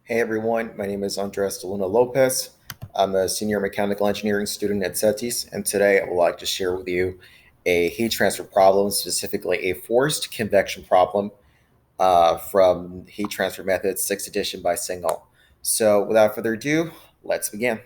Hey everyone, my name is Andres de Luna Lopez. I'm a senior mechanical engineering student at CETIS, and today I would like to share with you a heat transfer problem, specifically a forced convection problem from Heat Transfer Methods 6th edition by Singal. So without further ado, let's begin.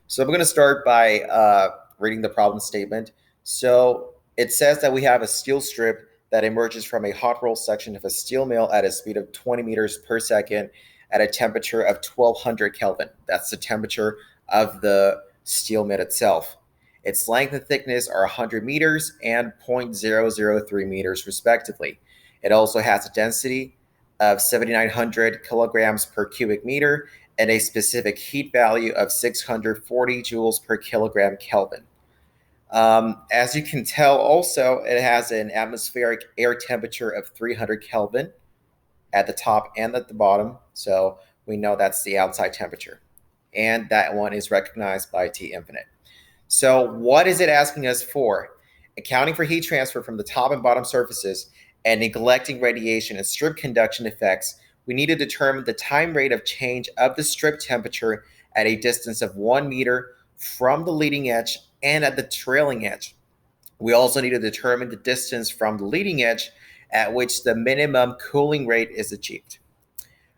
So I'm going to start by reading the problem statement. So it says that we have a steel strip that emerges from a hot roll section of a steel mill at a speed of 20 meters per second at a temperature of 1200 Kelvin. That's the temperature of the steel mill itself. Its length and thickness are 100 meters and 0.003 meters, respectively. It also has a density of 7,900 kilograms per cubic meter and a specific heat value of 640 joules per kilogram Kelvin. As you can tell, also, it has an atmospheric air temperature of 300 Kelvin at the top and at the bottom. So we know that's the outside temperature. And that one is recognized by T infinite. So what is it asking us for? Accounting for heat transfer from the top and bottom surfaces and neglecting radiation and strip conduction effects, we need to determine the time rate of change of the strip temperature at a distance of 1 meter from the leading edge and at the trailing edge. We also need to determine the distance from the leading edge at which the minimum cooling rate is achieved.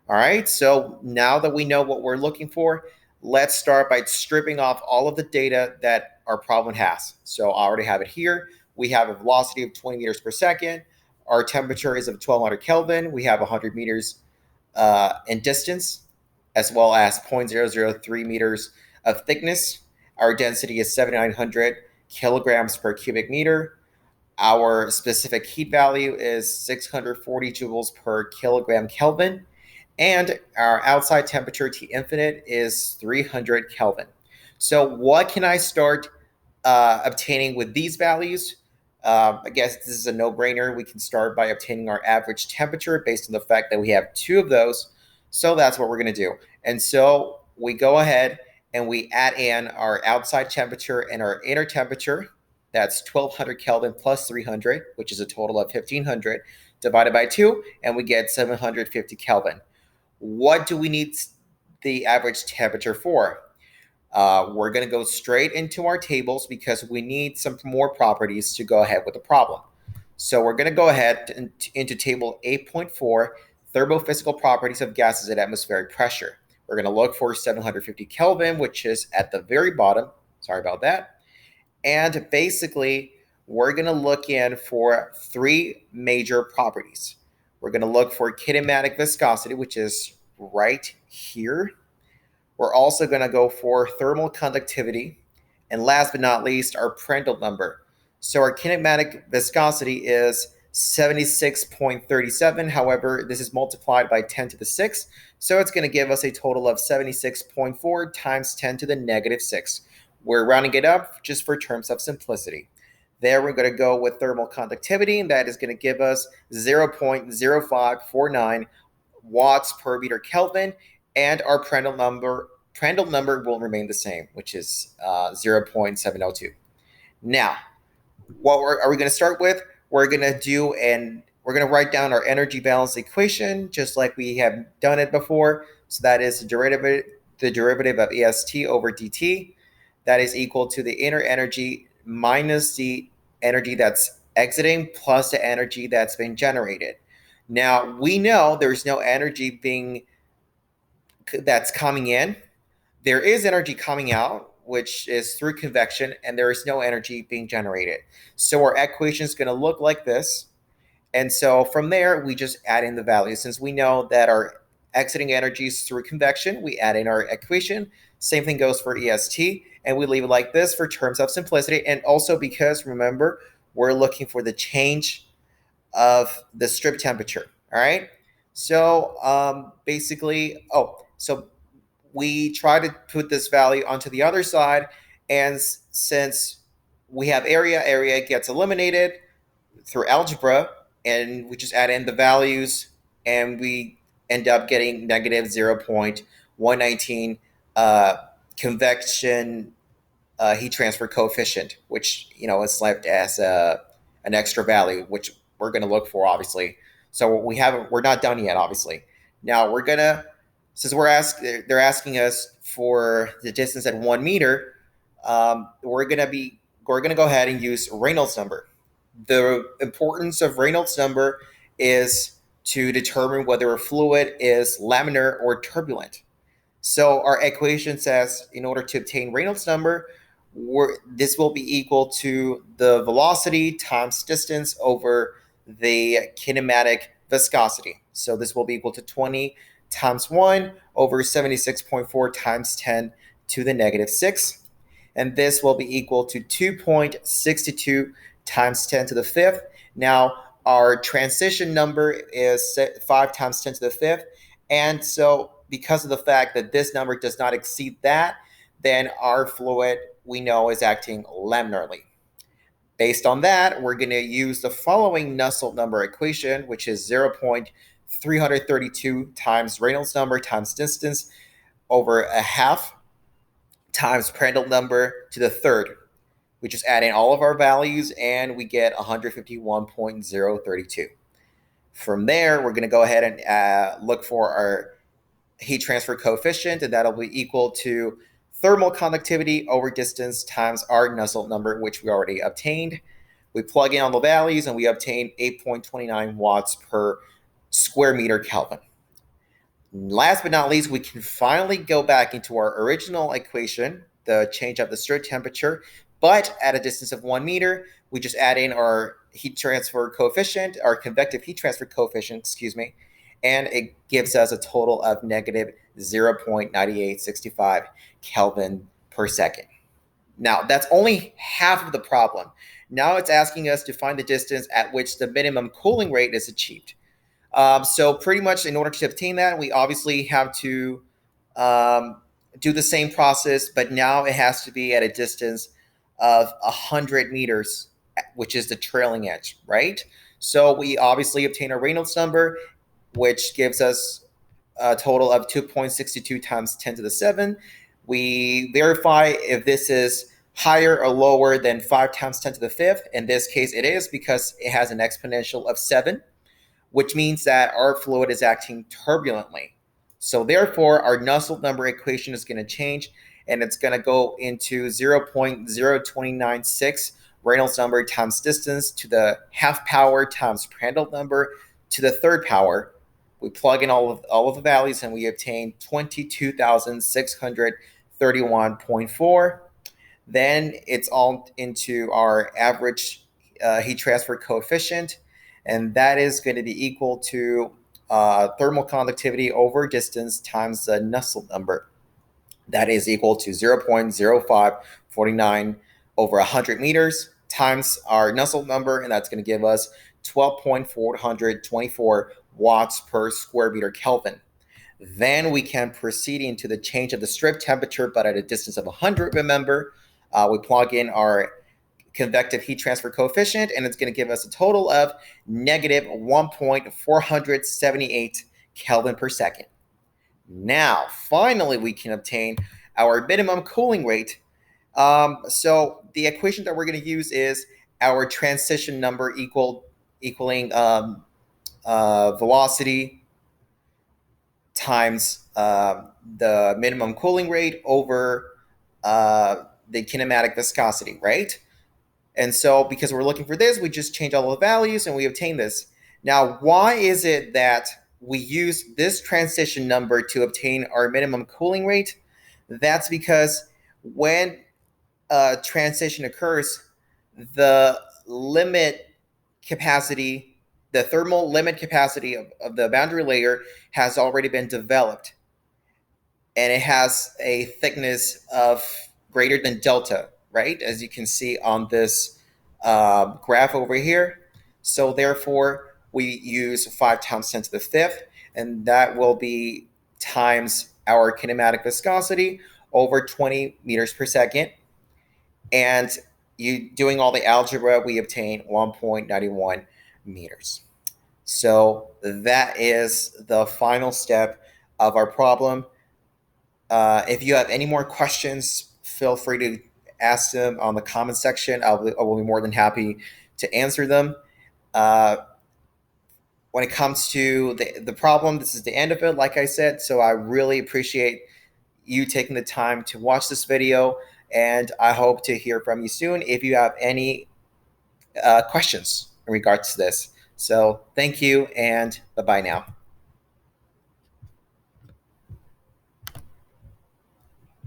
All right, so now that we know what we're looking for, let's start by stripping off all of the data that our problem has. So I already have it here. We have a velocity of 20 meters per second. Our temperature is of 1200 Kelvin. We have 100 meters in distance, as well as 0.003 meters of thickness. Our density is 7,900 kilograms per cubic meter. Our specific heat value is 640 joules per kilogram Kelvin. And our outside temperature T infinite is 300 Kelvin. So what can I start obtaining with these values? I guess this is a no-brainer. We can start by obtaining our average temperature based on the fact that we have two of those. So that's what we're going to do. And so we go ahead and we add in our outside temperature and our inner temperature. That's 1200 Kelvin plus 300, which is a total of 1500, divided by 2, and we get 750 Kelvin. What do we need the average temperature for? We're going to go straight into our tables because we need some more properties to go ahead with the problem. So we're going to go ahead into table 8.4, thermophysical properties of gases at atmospheric pressure. We're going to look for 750 Kelvin, which is at the very bottom. Sorry about that. And basically, we're going to look in for three major properties. We're going to look for kinematic viscosity, which is right here. We're also going to go for thermal conductivity. And last but not least, our Prandtl number. So our kinematic viscosity is 76.37. However, this is multiplied by 10 to the 6. So it's going to give us a total of 76.4 times 10 to the negative 6. We're rounding it up just for terms of simplicity. There we're going to go with thermal conductivity, and that is going to give us 0.0549 watts per meter Kelvin, and our Prandtl number will remain the same, which is 0.702. Now, what are we going to start with? We're going to write down our energy balance equation just like we have done it before. So that is the derivative of EST over dt. That is equal to the inner energy minus the energy that's exiting plus the energy that's been generated. Now, we know there's no energy that's coming in. There is energy coming out, which is through convection, and there is no energy being generated. So our equation is going to look like this. And so from there, we just add in the values. Since we know that our exiting energy is through convection, we add in our equation. Same thing goes for EST, and we leave it like this for terms of simplicity. And also because, remember, we're looking for the change of the strip temperature. All right. So so we try to put this value onto the other side. And since we have area gets eliminated through algebra, and we just add in the values, and we end up getting negative 0.119 convection heat transfer coefficient, which is left as an extra value, which we're going to look for, obviously. So we're not done yet, obviously. Now we're gonna Since they're asking us for the distance at 1 meter, we're gonna go ahead and use Reynolds number. The importance of Reynolds number is to determine whether a fluid is laminar or turbulent. So our equation says in order to obtain Reynolds number, this will be equal to the velocity times distance over the kinematic viscosity. So this will be equal to 20 times 1 over 76.4 times 10 to the negative 6. And this will be equal to 2.62 times 10 to the fifth. Now, our transition number is 5 times 10 to the fifth. And so, because of the fact that this number does not exceed that, then our fluid we know is acting laminarly. Based on that, we're going to use the following Nusselt number equation, which is 0.332 times Reynolds number times distance over a half times Prandtl number to the third. We just add in all of our values and we get 151.032. From there, we're going to go ahead and look for our heat transfer coefficient, and that'll be equal to thermal conductivity over distance times our Nusselt number, which we already obtained. We plug in all the values and we obtain 8.29 watts per square meter Kelvin. Last but not least, we can finally go back into our original equation, the change of the strip temperature, but at a distance of 1 meter, we just add in our heat transfer coefficient, our convective heat transfer coefficient, excuse me, and it gives us a total of negative 0.9865 Kelvin per second. Now, that's only half of the problem. Now it's asking us to find the distance at which the minimum cooling rate is achieved. So pretty much in order to obtain that, we obviously have to do the same process, but now it has to be at a distance of 100 meters, which is the trailing edge, right? So we obviously obtain a Reynolds number, which gives us a total of 2.62 times 10 to the 7. We verify if this is higher or lower than 5 times 10 to the 5th. In this case, it is because it has an exponential of 7, which means that our fluid is acting turbulently. So therefore, our Nusselt number equation is going to change, and it's going to go into 0.0296 Reynolds number times distance to the half power times Prandtl number to the third power. We plug in all of the values, and we obtain 22,631.4. Then it's all into our average heat transfer coefficient, and that is going to be equal to thermal conductivity over distance times the Nusselt number. That is equal to 0.0549 over 100 meters times our Nusselt number, and that's going to give us 12.424 watts per square meter Kelvin. Then we can proceed into the change of the strip temperature, but at a distance of 100, remember. We plug in our convective heat transfer coefficient, and it's going to give us a total of negative 1.478 Kelvin per second. Now, finally, we can obtain our minimum cooling rate. So the equation that we're going to use is our transition number equaling velocity times the minimum cooling rate over the kinematic viscosity, right? And so because we're looking for this, we just change all the values and we obtain this. Now, why is it that we use this transition number to obtain our minimum cooling rate? That's because when a transition occurs, the limit capacity, the thermal limit capacity of the boundary layer has already been developed. And it has a thickness of greater than delta, right? As you can see on this graph over here. So therefore, we use 5 times 10 to the 5th, and that will be times our kinematic viscosity over 20 meters per second. And doing all the algebra, we obtain 1.91 meters. So that is the final step of our problem. If you have any more questions, feel free to ask them on the comment section. I will be more than happy to answer them. when it comes to the problem, this is the end of it, like I said. So I really appreciate you taking the time to watch this video, and I hope to hear from you soon if you have any questions in regards to this. So thank you, and bye-bye now.